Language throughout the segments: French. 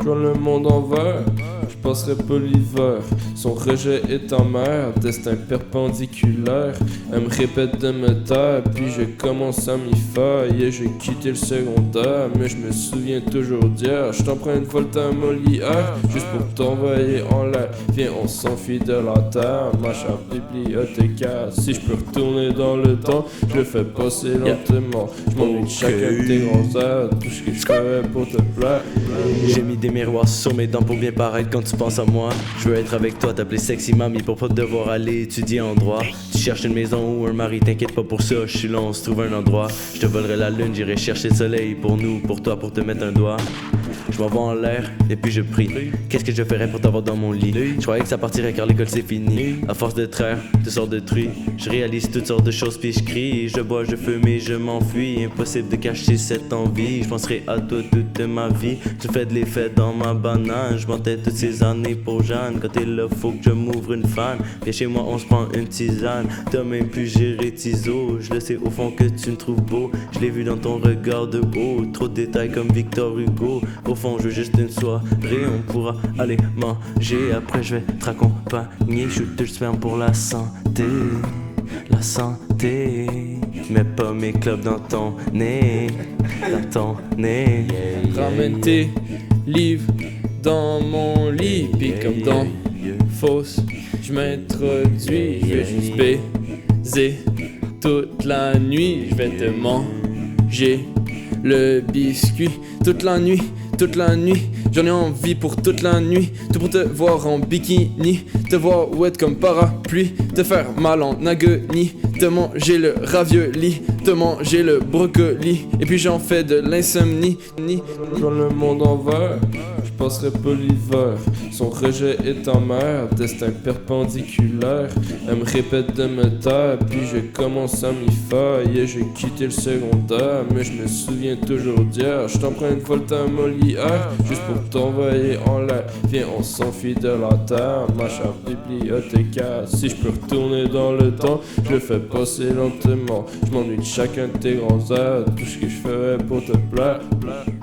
Je vois le monde en vert, je passerai pas l'hiver. Son rejet est amer, destin perpendiculaire. Elle me répète de me taire, puis je commence à m'y faire. Yeah, j'ai quitté le secondaire, mais je me souviens toujours d'hier. Je t'emprunte Volta Molière, juste pour t'envoyer en l'air. Viens, on s'enfuit de la terre, ma chère bibliothécaire. Si je peux retourner dans le temps, je le fais passer lentement. Je m'ennuie de chacun de tes grands airs, tout ce que je ferais pour te plaire. J'ai mis des miroirs sur mes dents pour bien paraître quand tu penses à moi. Je veux être avec toi, t'appeler sexy mamie pour pas devoir aller étudier en droit. Tu cherches une maison ou un mari, t'inquiète pas pour ça, je suis là, on se trouve un endroit. Je te volerai la lune, j'irai chercher le soleil pour nous, pour toi, pour te mettre un doigt. Je m'en vais en l'air et puis je prie. Qu'est-ce que je ferais pour t'avoir dans mon lit? Je croyais que ça partirait car l'école c'est fini. À force de traire, de sortes de truies. Je réalise toutes sortes de choses puis je crie. Je bois, je fume et je m'enfuis. Impossible de cacher cette envie. Je penserai à toi toute ma vie. Je fais de l'effet dans ma banane. Je mentais toutes ces années pour Jeanne. Quand t'es là, faut que je m'ouvre une fan. Viens chez moi, on se prend une tisane. T'as même pu gérer Tiso. Je le sais au fond que tu me trouves beau. Je l'ai vu dans ton regard de haut. Trop de détails comme Victor Hugo. Au fond, je veux juste une soirée, on pourra aller manger. Après, je vais te raccompagner. Je suis juste ferme pour la santé. La santé. Mets pas mes clubs dans ton nez. Dans ton nez. Ramène tes livres dans mon lit, pis comme dans Fausse, je m'introduis. Je vais juste baiser toute la nuit. Je vais te manger le biscuit toute la nuit. Toute la nuit, j'en ai envie pour toute la nuit. Tout pour te voir en bikini, te voir wet comme parapluie, te faire mal en agonie, te manger le ravioli, te manger le brocoli. Et puis j'en fais de l'insomnie. Je vois le monde en vert, je passerai pas l'hiver. Son rejet est amer, destin perpendiculaire. Elle me répète de me taire, puis je commence à m'y faire. Yeah, j'ai quitté le secondaire, mais je me souviens toujours d'hier. Je t'emprunte Volta Molière, juste pour t'envoyer en l'air. Viens, on s'enfuit de la terre, ma chère bibliothécaire. Si je peux retourner dans le temps, je le fais passer lentement. Je m'ennuie de chacun de tes grands airs, tout ce que je ferais pour te plaire.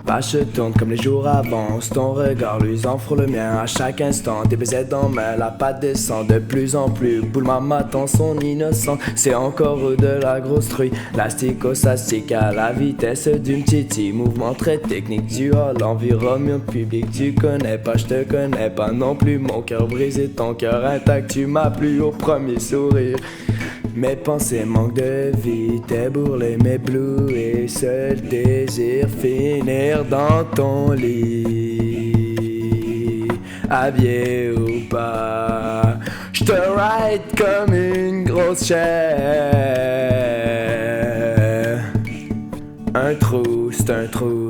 Page se tourne comme les jours avancent, ton regard luisant frôle le mien à chaque instant. Tes baisers dans main, la patte descend de plus en plus. Boule maman dans son innocent, c'est encore de la grosse truie. L'astico-sastique à la vitesse d'une titi. Mouvement très technique du hall, l'environnement public. Tu connais pas, je te connais pas non plus. Mon cœur brisé, ton cœur intact. Tu m'as plu au premier sourire. Mes pensées manquent de vie, t'es bourrelé, mes blues et seul désir finir dans ton lit. Habillé ou pas, j'te ride comme une grosse chair. Un trou, c'est un trou.